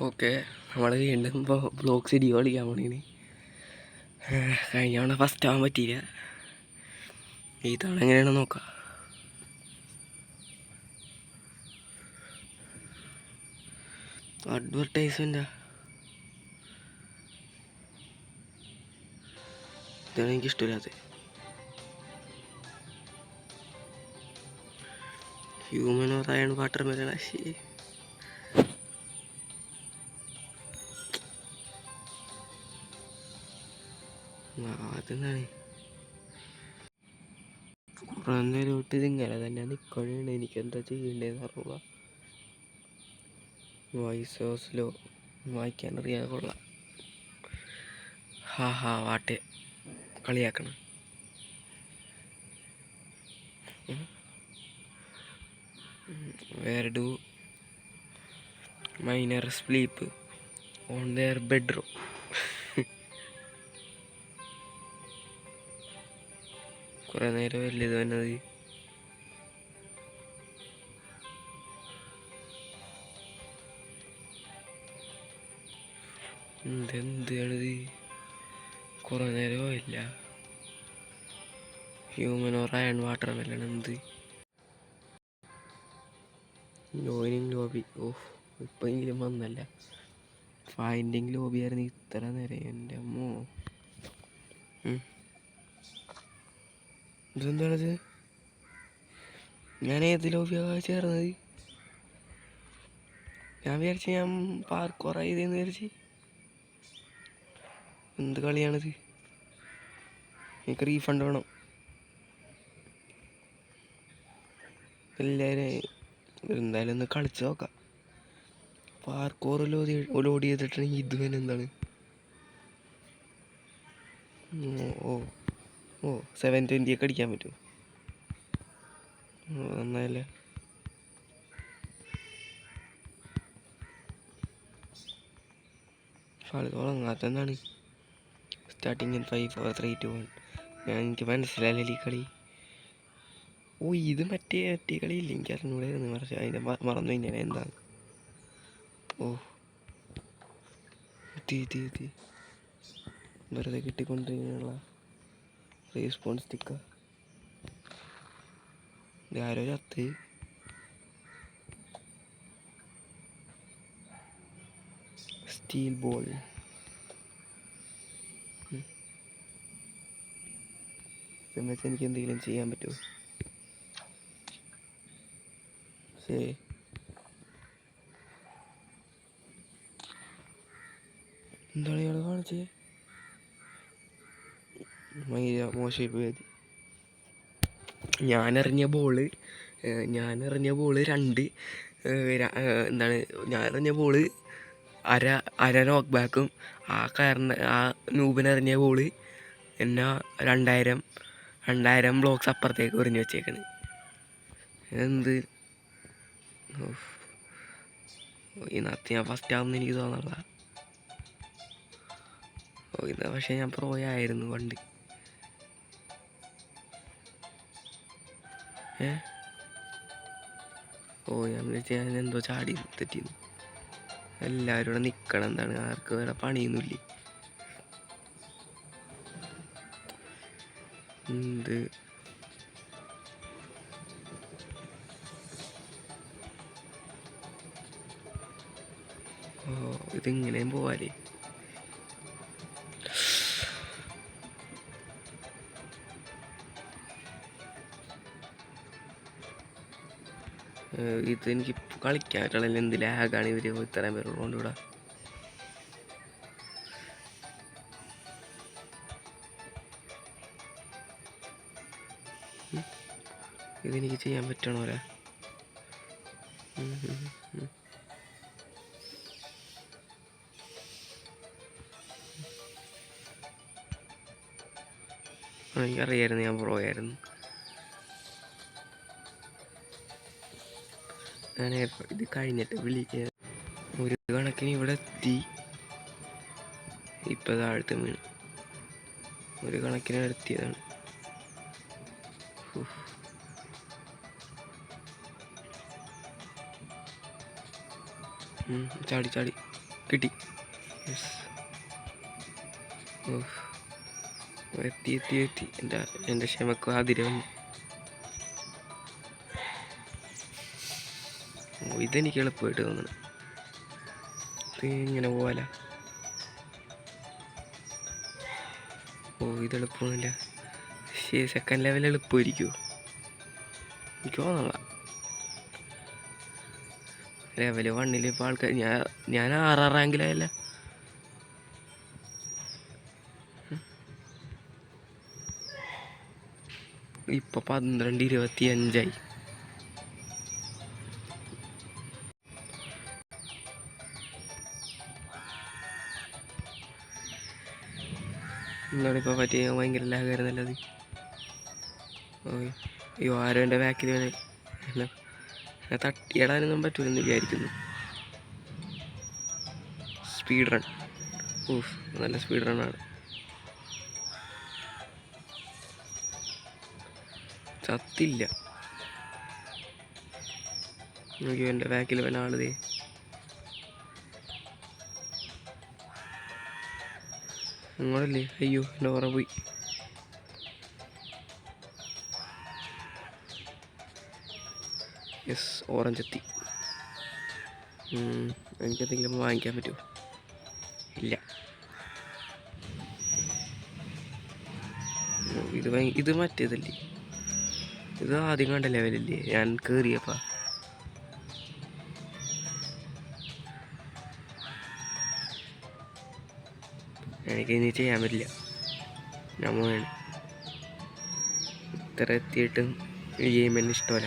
Okay, നമ്മൾ വീണ്ടും ഇപ്പോൾ ബ്ലോക്ക് സിറ്റി കളിക്കാൻ പോണേന്. കഴിഞ്ഞ തവണ ഫസ്റ്റ് ആവാൻ പറ്റിയില്ല. ഈ തവണ എങ്ങനെയാണെന്ന് നോക്കാം. അഡ്വർടൈസ്മെൻറ്റാ ഇതാണ് എനിക്കിഷ്ടമില്ലാത്തത്. Human or iron watermelon. ശരി, അതെന്താണ് കുറേ നേരം വിട്ട് ഇതിങ്ങനെ തന്നെ നിൽക്കണേണ്. എനിക്കെന്താ ചെയ്യേണ്ടതെന്ന് അറിയില്ല. വോയിസ് ഓസിലോ വായിക്കാനറിയാതെ കൊള്ളാം. വാട്ടെ കളിയാക്കണം. Where do minor sleep on their bedroom. കുറേ നേരം വല്ല ഇത് വന്നത്. എന്താണിത്? കുറേ നേരമില്ല. Human or iron watermelon എന്ത്? Joining lobby. ഓഹ്, ഇപ്പം എങ്കിലും വന്നല്ല. ഫൈൻഡിങ് ലോബി ആയിരുന്നു ഇത്ര നേരം. എൻ്റെ അമ്മോ, ഇതെന്താണിത്? ഞാൻ ഏത് ലോബിയാണ് ചേർന്നത്? ഞാൻ വിചാരിച്ചു ഞാൻ പാർക്കോറായി ഇതെന്ന് വിചാരിച്ച്. എന്ത് കളിയാണിത്? എനിക്ക് റീഫണ്ട് വേണം. എല്ലാവരും എന്തായാലും ഒന്ന് കളിച്ച് നോക്കാം. പാർക്കോർ ലോഡ് ചെയ്തിട്ടുണ്ടെങ്കിൽ ഇത് തന്നെ എന്താണ്? ഓ 720 ഒക്കെ അടിക്കാൻ പറ്റുമോ? നന്നായല്ലേ. കളി തുടങ്ങാത്തെന്താണ്? Starting in 5 4 3 2 1. എനിക്ക് മനസ്സിലായില്ല ഈ കളി. ഓ, ഇത് മറ്റേ കളിയില്ല. എനിക്ക് അറിഞ്ഞൂടായിരുന്നു. മറിച്ച് അതിൻ്റെ മറന്നു കഴിഞ്ഞാൽ എന്താണ്. ഓ, എത്തി വെറുതെ കിട്ടിക്കൊണ്ടിരിക്കാനുള്ള റീസ്പോൺസ് സ്റ്റിക്കർ. ആരോ ചത്ത്. Steel ball. ഇതെന്ന് വെച്ചാൽ എനിക്ക് എന്തെങ്കിലും ചെയ്യാൻ പറ്റുമോ? ശരി, എന്താണ് ഇയാൾ കാണിച്ചത്? മോശമായി പോയത്. ഞാനെറിഞ്ഞ ബോള് 2 എന്താണ്, ഞാനെറിഞ്ഞ ബോള് അര നോക്ക് ബാക്കും. ആ നൂബിനെറിഞ്ഞ ബോള് എന്നാ 2000 ബ്ലോക്സ് അപ്പുറത്തേക്ക് എറിഞ്ഞ് വെച്ചേക്കണ്. എന്ത് ഇതിനകത്ത് ഞാൻ ഫസ്റ്റ് ആവുമെന്ന് എനിക്ക് തോന്നണ്ട. ഇത് പക്ഷേ ഞാൻ പ്രോയായിരുന്നു പണ്ട്. ഞാൻ വിളിച്ച് ഞാൻ എന്തോ ചാടി തെറ്റിന്ന്. എല്ലാവരും ഇവിടെ നിൽക്കണം. എന്താണ്, ആർക്ക് വേറെ പണിയൊന്നുമില്ലേ? എന്ത് ഇതിങ്ങനെയും പോവാലേ? ഇതെനിക്ക് കളിക്കാനായിട്ടുള്ള എന്ത് ലാഗാണ് ഇവർ ഇത്രയും പേരുള്ളതുകൊണ്ട് ഇവിടെ. ഇതെനിക്ക് ചെയ്യാൻ പറ്റണോരാ? എനിക്കറിയായിരുന്നു ഞാൻ പ്രോയായിരുന്നു. ഞാൻ ഇത് കഴിഞ്ഞിട്ട് വിളിക്കുക. ഒരു കണക്കിന് ഇവിടെ എത്തി. ഇപ്പം താഴത്ത് വീണ്. ഒരു കണക്കിന് എത്തിയതാണ്. ചാടി കിട്ടി. യെസ്. ഓ, എത്തി എത്തി എത്തി. എൻ്റെ ക്ഷമക്ക് അതിര് വന്നു. ഓ, ഇതെനിക്ക് എളുപ്പമായിട്ട് തോന്നണം. ഇത് ഇങ്ങനെ പോവാല. ഓ, ഇത് എളുപ്പമൊന്നുമില്ല. ശരി, സെക്കൻഡ് ലെവൽ എളുപ്പമായിരിക്കുമോ? എനിക്ക് തോന്നണ ലെവൽ 1 ഇപ്പോൾ ആൾക്കാർ ഞാൻ 6 റാങ്കിലായല്ല. ഇപ്പം 12-25. നിങ്ങളിപ്പോൾ പറ്റിയ ഭയങ്കര ലാഗായിരുന്നല്ലത്. അയ്യോ, ആരോ എൻ്റെ ബാക്കിൽ എന്നെ തട്ടിയിടാനൊന്നും പറ്റൂലെന്ന് വിചാരിക്കുന്നു. Speed run. ഓഫ്, നല്ല സ്പീഡ് റണ്ണാണ്. ചത്തില്ല. അയ്യോ, എൻ്റെ ബാക്കിൽ വല്ല ആളതേ. നിങ്ങളല്ലേ? അയ്യോ, എൻ്റെ ഓറ പോയി. യെസ്, ഓറഞ്ച് എത്തി. എനിക്കെന്തെങ്കിലും വാങ്ങിക്കാൻ പറ്റുമോ? ഇല്ല. ഇത് മറ്റേതല്ലേ? ഇത് ആദ്യം കണ്ട ലെവലല്ലേ ഞാൻ കയറിയപ്പാ? എനിക്കിനി ചെയ്യാൻ പറ്റില്ല. ഞാൻ പോവാണ്. ഇത്ര എത്തിയിട്ടും ഈ ഗെയിം എന്നെ ഇഷ്ടമല്ല.